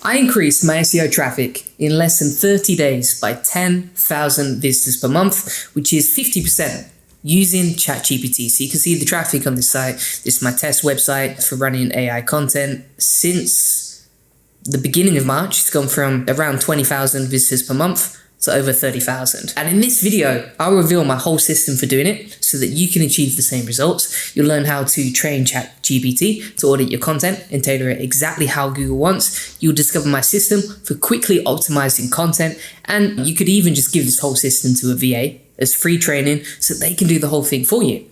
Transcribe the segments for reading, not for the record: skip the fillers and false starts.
I increased my SEO traffic in less than 30 days by 10,000 visitors per month, which is 50% using ChatGPT. So you can see the traffic on this site. This is my test website for running AI content. Since the beginning of March, it's gone from around 20,000 visitors per month to over 30,000. And in this video, I'll reveal my whole system for doing it so that you can achieve the same results. You'll learn how to train ChatGPT to audit your content and tailor it exactly how Google wants. You'll discover my system for quickly optimizing content, and you could even just give this whole system to a VA as free training so they can do the whole thing for you.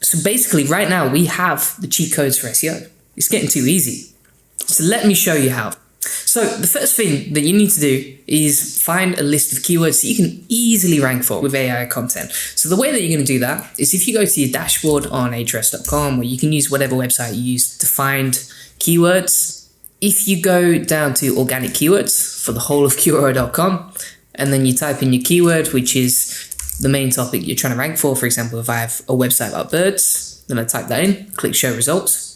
So basically right now we have the cheat codes for SEO. It's getting too easy. So let me show you how. So the first thing that you need to do is find a list of keywords that you can easily rank for with AI content. So the way that you're going to do that is if you go to your dashboard on Ahrefs.com, or you can use whatever website you use to find keywords. If you go down to organic keywords for the whole of Curo.com, and then you type in your keyword, which is the main topic you're trying to rank for. For example, if I have a website about birds, then I type that in, click show results.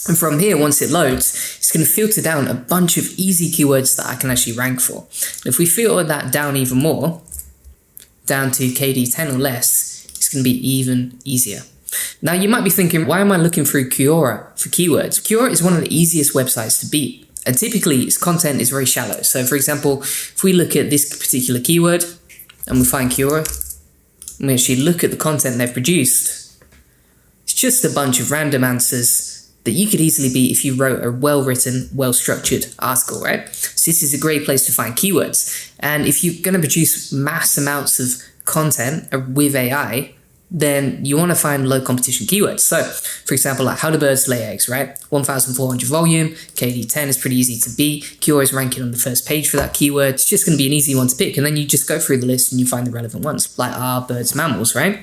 And from here, once it loads, it's going to filter down a bunch of easy keywords that I can actually rank for. If we filter that down even more, down to KD 10 or less, it's going to be even easier. Now you might be thinking, why am I looking through Quora for keywords? Quora is one of the easiest websites to beat. And typically its content is very shallow. So for example, if we look at this particular keyword and we find Quora, and we actually look at the content they've produced, it's just a bunch of random answers that you could easily beat if you wrote a well-written, well-structured article, right? So this is a great place to find keywords. And if you're going to produce mass amounts of content with AI, then you want to find low competition keywords. So for example, like how do birds lay eggs, right? 1,400 volume, KD 10 is pretty easy to beat. Quora is ranking on the first page for that keyword. It's just going to be an easy one to pick. And then you just go through the list and you find the relevant ones, like are birds mammals, right?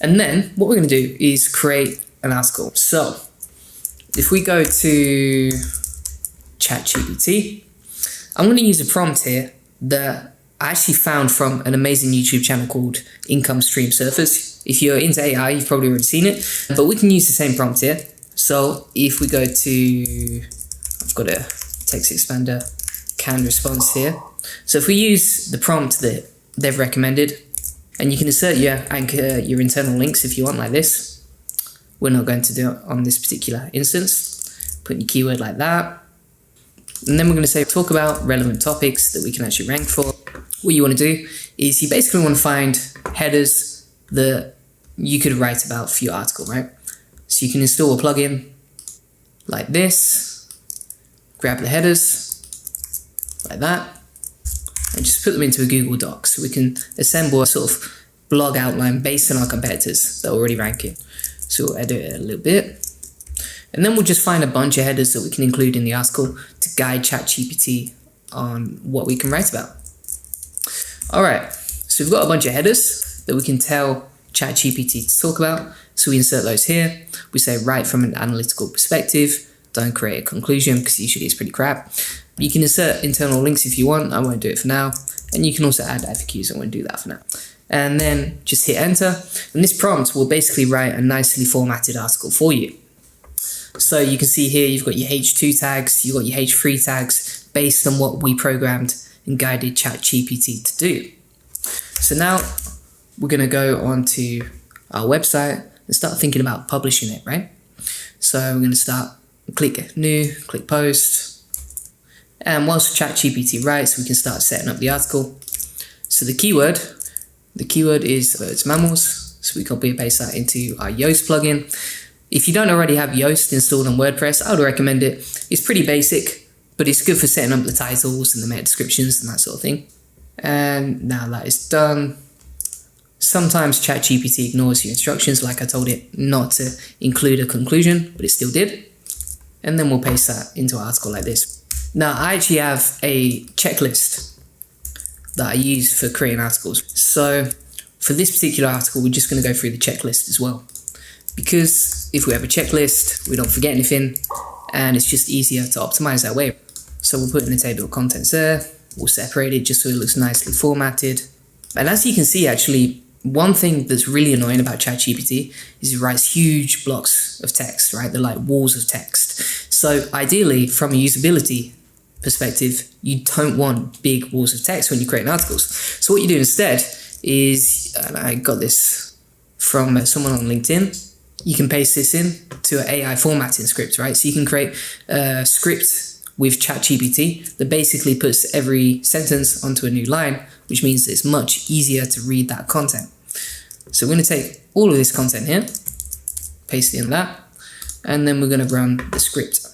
And then what we're going to do is create an article. So if we go to ChatGPT, I'm going to use a prompt here that I actually found from an amazing YouTube channel called Income Stream Surfers. If you're into AI, you've probably already seen it, but we can use the same prompt here. So if we go to, I've got a text expander canned response here. So if we use the prompt that they've recommended, and you can insert your internal links if you want, like this. We're not going to do it on this particular instance. Put your keyword like that. And then we're going to say, talk about relevant topics that we can actually rank for. What you want to do is you basically want to find headers that you could write about for your article, right? So you can install a plugin like this, grab the headers like that, and just put them into a Google Doc. So we can assemble a sort of blog outline based on our competitors that are already ranking. So we'll edit it a little bit. And then we'll just find a bunch of headers that we can include in the article to guide ChatGPT on what we can write about. All right, so we've got a bunch of headers that we can tell ChatGPT to talk about. So we insert those here. We say, write from an analytical perspective. Don't create a conclusion because usually it's pretty crap. You can insert internal links if you want. I won't do it for now. And you can also add FAQs. I won't do that for now. And then just hit enter. And this prompt will basically write a nicely formatted article for you. So you can see here, you've got your H2 tags, you've got your H3 tags based on what we programmed and guided ChatGPT to do. So now we're going to go onto our website and start thinking about publishing it, right? So we're going to click new, click post. And whilst ChatGPT writes, we can start setting up the article. So the keyword is birds mammals. So we copy and paste that into our Yoast plugin. If you don't already have Yoast installed on WordPress, I would recommend it. It's pretty basic, but it's good for setting up the titles and the meta descriptions and that sort of thing. And now that is done, sometimes ChatGPT ignores your instructions, like I told it not to include a conclusion, but it still did. And then we'll paste that into our article like this. Now I actually have a checklist that I use for creating articles. So for this particular article, we're just going to go through the checklist as well. Because if we have a checklist, we don't forget anything, and it's just easier to optimize that way. So we'll put in the table of contents there. We'll separate it just so it looks nicely formatted. And as you can see, actually, one thing that's really annoying about ChatGPT is it writes huge blocks of text, right? They're like walls of text. So ideally, from a usability perspective, you don't want big walls of text when you're creating articles. So what you do instead is, and I got this from someone on LinkedIn, you can paste this in to an AI formatting script, right? So you can create a script with ChatGPT that basically puts every sentence onto a new line, which means it's much easier to read that content. So we're going to take all of this content here, paste it in that, and then we're going to run the script.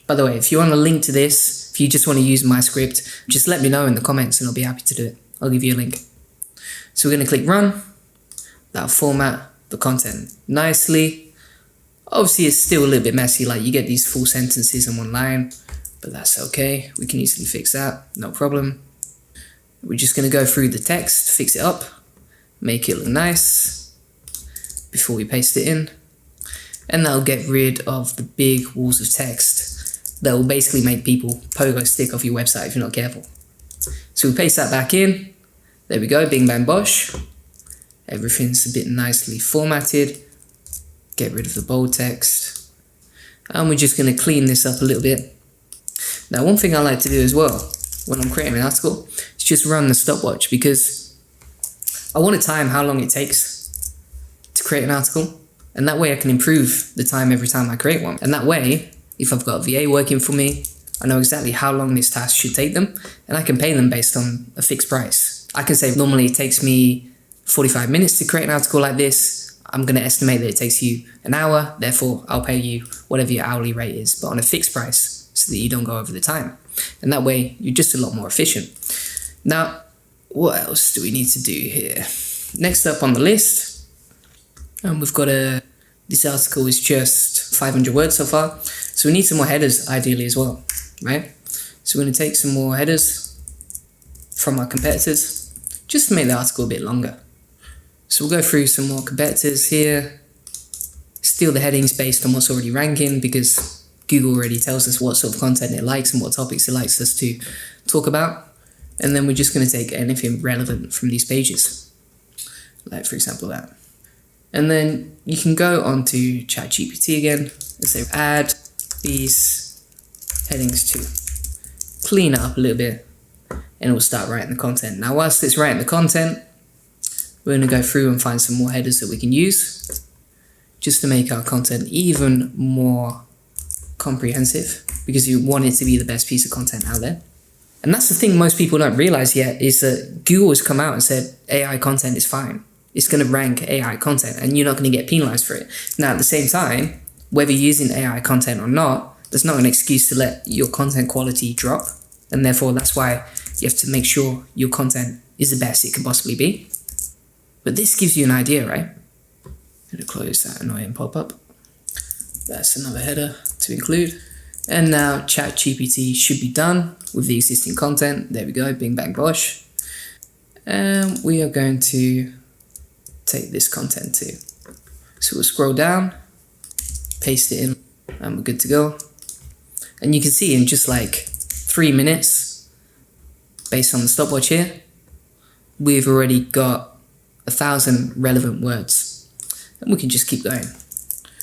By the way, if you want a link to this, if you just want to use my script, just let me know in the comments and I'll be happy to do it. I'll give you a link. So we're going to click run. That'll format the content nicely. Obviously, it's still a little bit messy, like you get these full sentences in one line, but that's okay. We can easily fix that, no problem. We're just going to go through the text, fix it up, make it look nice before we paste it in. And that'll get rid of the big walls of text that will basically make people pogo stick off your website if you're not careful. So we paste that back in. There we go, bing bang bosh. Everything's a bit nicely formatted. Get rid of the bold text. And we're just going to clean this up a little bit. Now, one thing I like to do as well when I'm creating an article is just run the stopwatch, because I want to time how long it takes to create an article. And that way I can improve the time every time I create one. And that way, if I've got a VA working for me, I know exactly how long this task should take them, and I can pay them based on a fixed price. I can say normally it takes me 45 minutes to create an article like this. I'm going to estimate that it takes you an hour, therefore I'll pay you whatever your hourly rate is, but on a fixed price so that you don't go over the time. And that way you're just a lot more efficient. Now, what else do we need to do here? Next up on the list, we've got this article is just 500 words so far. So we need some more headers ideally as well, right? So we're going to take some more headers from our competitors just to make the article a bit longer. So we'll go through some more competitors here, steal the headings based on what's already ranking, because Google already tells us what sort of content it likes and what topics it likes us to talk about. And then we're just going to take anything relevant from these pages, like for example that. And then you can go onto ChatGPT again and say add these headings to clean it up a little bit, and it will start writing the content. Now, whilst it's writing the content, we're going to go through and find some more headers that we can use just to make our content even more comprehensive, because you want it to be the best piece of content out there. And that's the thing most people don't realize yet, is that Google has come out and said AI content is fine. It's going to rank AI content and you're not going to get penalized for it. Now, at the same time, whether you're using AI content or not, there's not an excuse to let your content quality drop. And therefore, that's why you have to make sure your content is the best it can possibly be. But this gives you an idea, right? I'm going to close that annoying pop-up. That's another header to include. And now ChatGPT should be done with the existing content. There we go, bing bang bosh. And we are going to take this content too. So we'll scroll down, paste it in, and we're good to go. And you can see in just like 3 minutes, based on the stopwatch here, we've already got 1,000 relevant words. And we can just keep going.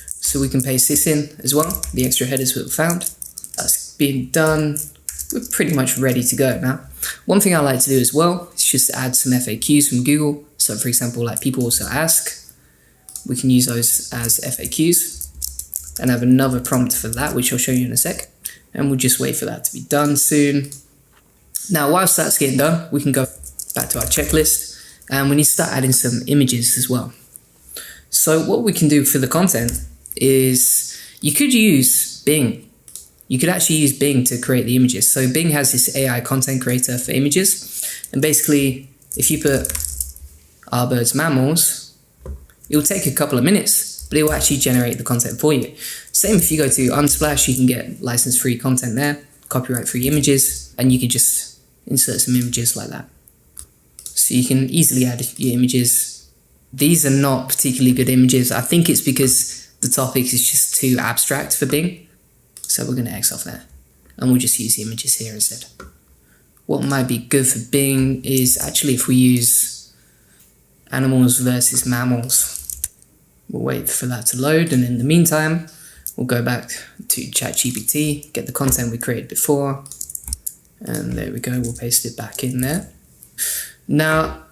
So we can paste this in as well, the extra headers we've found. That's been done. We're pretty much ready to go now. One thing I like to do as well is just add some FAQs from Google. So for example, like people also ask, we can use those as FAQs and have another prompt for that, which I'll show you in a sec. And we'll just wait for that to be done soon. Now, whilst that's getting done, we can go back to our checklist and we need to start adding some images as well. So what we can do for the content is you could use Bing. You could actually use Bing to create the images. So Bing has this AI content creator for images. And basically, if you put our birds mammals, it will take a couple of minutes, but it will actually generate the content for you. Same if you go to Unsplash, you can get license-free content there, copyright-free images, and you can just insert some images like that. So you can easily add your images. These are not particularly good images. I think it's because the topic is just too abstract for Bing. So we're going to X off that. And we'll just use the images here instead. What might be good for Bing is actually if we use animals versus mammals. We'll wait for that to load. And in the meantime, we'll go back to ChatGPT, get the content we created before, And there we go, we'll paste it back in there. Now,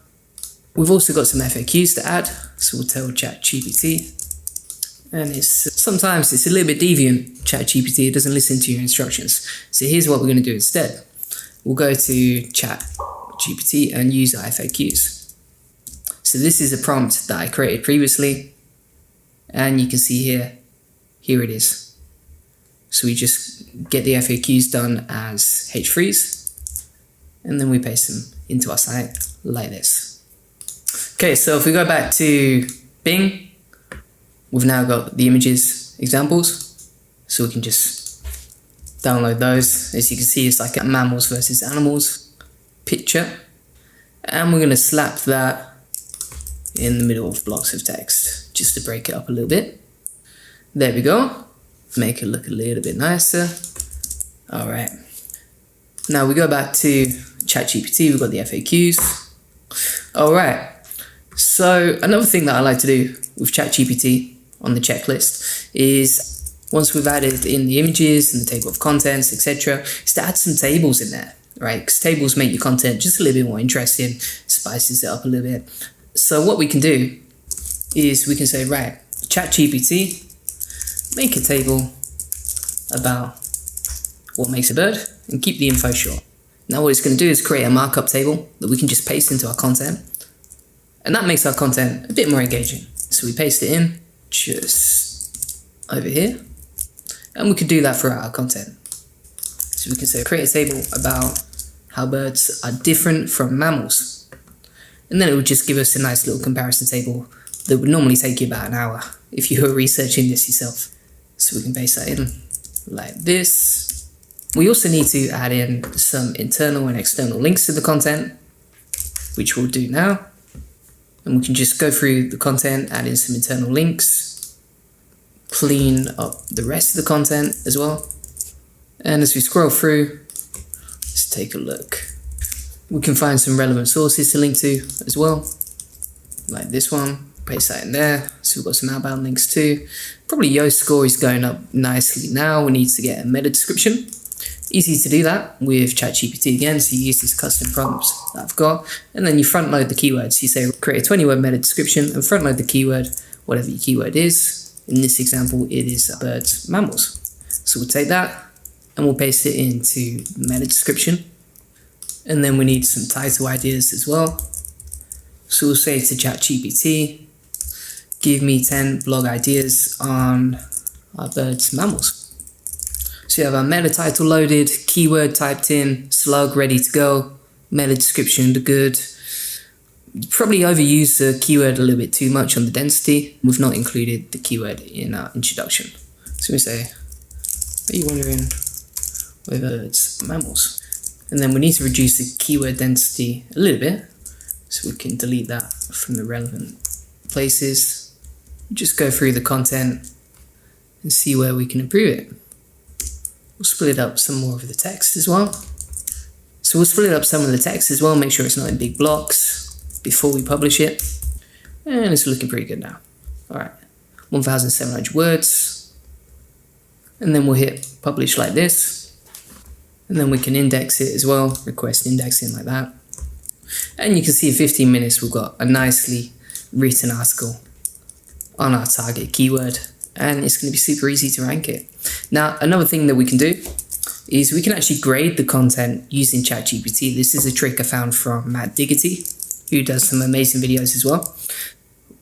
we've also got some FAQs to add, so we'll tell ChatGPT. And sometimes it's a little bit deviant, ChatGPT, it doesn't listen to your instructions. So here's what we're going to do instead. We'll go to ChatGPT and use our FAQs. So this is a prompt that I created previously. And you can see here it is. So we just get the FAQs done as hrefs, and then we paste them into our site like this. Okay, so if we go back to Bing, we've now got the images examples, so we can just download those. As you can see, it's like a mammals versus animals picture, and we're going to slap that in the middle of blocks of text just to break it up a little bit. There we go. Make it look a little bit nicer. All right. Now we go back to ChatGPT. We've got the FAQs. All right. So another thing that I like to do with ChatGPT on the checklist is, once we've added in the images and the table of contents, etc., is to add some tables in there, right? Because tables make your content just a little bit more interesting, spices it up a little bit. So what we can do is we can say, right, ChatGPT, make a table about what makes a bird and keep the info short. Now what it's going to do is create a markup table that we can just paste into our content, and that makes our content a bit more engaging. So we paste it in just over here, and we could do that throughout our content. So we can say create a table about how birds are different from mammals, and then it would just give us a nice little comparison table that would normally take you about an hour if you were researching this yourself. So we can paste that in like this. We also need to add in some internal and external links to the content, which we'll do now. And we can just go through the content, add in some internal links, clean up the rest of the content as well. And as we scroll through, let's take a look. We can find some relevant sources to link to as well, like this one. Paste that in there. So we've got some outbound links too. Probably Yoast score is going up nicely now. We need to get a meta description. Easy to do that with ChatGPT again. So you use this custom prompts that I've got, and then you front load the keywords. You say create a 20-word meta description and front load the keyword, whatever your keyword is. In this example, it is birds, mammals. So we'll take that and we'll paste it into the meta description. And then we need some title ideas as well. So we'll say to ChatGPT, give me 10 blog ideas on our birds, mammals. So you have our meta title loaded, keyword typed in, slug ready to go, meta description good. You probably overused the keyword a little bit too much on the density. We've not included the keyword in our introduction. So we say, are you wondering whether birds, mammals? And then we need to reduce the keyword density a little bit, so we can delete that from the relevant places. Just go through the content and see where we can improve it. We'll split up some more of the text as well. So we'll split up some of the text as well, make sure it's not in big blocks before we publish it. And it's looking pretty good now. All right, 1,700 words. And then we'll hit publish like this. And then we can index it as well, request indexing like that. And you can see in 15 minutes, we've got a nicely written article on our target keyword, and it's going to be super easy to rank it. Now, another thing that we can do is we can actually grade the content using ChatGPT. This is a trick I found from Matt Diggity, who does some amazing videos as well.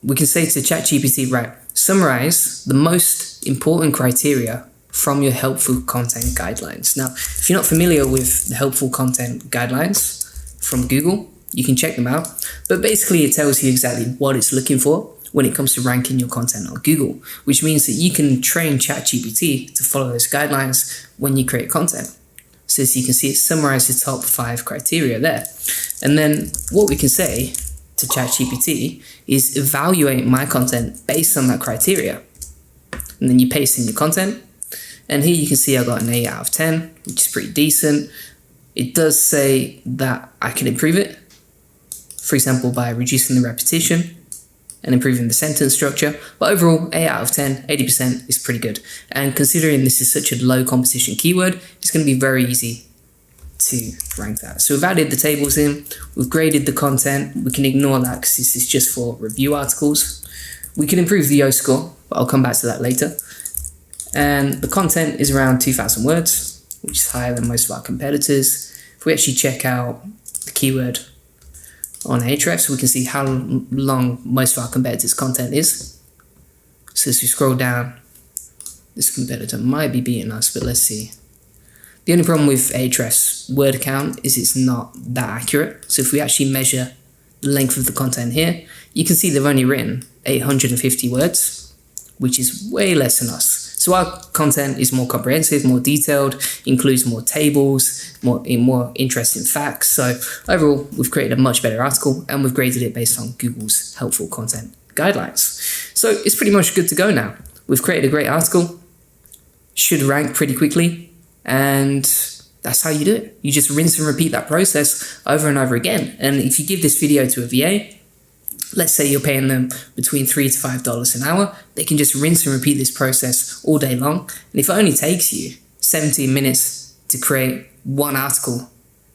We can say to ChatGPT, right, summarize the most important criteria from your helpful content guidelines. Now, if you're not familiar with the helpful content guidelines from Google, you can check them out. But basically, it tells you exactly what it's looking for when it comes to ranking your content on Google, which means that you can train ChatGPT to follow those guidelines when you create content. So as you can see, it summarizes the top 5 criteria there. And then what we can say to ChatGPT is evaluate my content based on that criteria. And then you paste in your content. And here you can see I got an 8 out of 10, which is pretty decent. It does say that I can improve it, for example, by reducing the repetition and improving the sentence structure. But overall, 8 out of 10, 80% is pretty good. And considering this is such a low competition keyword, it's going to be very easy to rank that. So we've added the tables in, we've graded the content. We can ignore that because this is just for review articles. We can improve the O score, but I'll come back to that later. And the content is around 2,000 words, which is higher than most of our competitors. If we actually check out the keyword on Ahrefs, we can see how long most of our competitors' content is. So as we scroll down, this competitor might be beating us, but let's see. The only problem with Ahrefs word count is it's not that accurate. So if we actually measure the length of the content here, you can see they've only written 850 words, which is way less than us. So our content is more comprehensive, more detailed, includes more tables, more interesting facts. So overall, we've created a much better article and we've graded it based on Google's helpful content guidelines. So it's pretty much good to go now. We've created a great article, should rank pretty quickly, and that's how you do it. You just rinse and repeat that process over and over again. And if you give this video to a VA, let's say you're paying them between $3 to $5 an hour, they can just rinse and repeat this process all day long. And if it only takes you 17 minutes to create one article,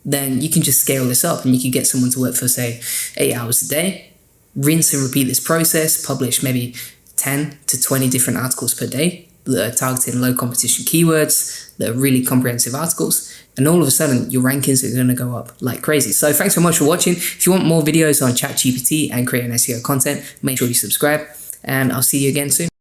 then you can just scale this up and you can get someone to work for, say, 8 hours a day, rinse and repeat this process, publish maybe 10 to 20 different articles per day that are targeting low competition keywords, that are really comprehensive articles, and all of a sudden your rankings are going to go up like crazy. So thanks so much for watching. If you want more videos on ChatGPT and creating SEO content, make sure you subscribe, and I'll see you again soon.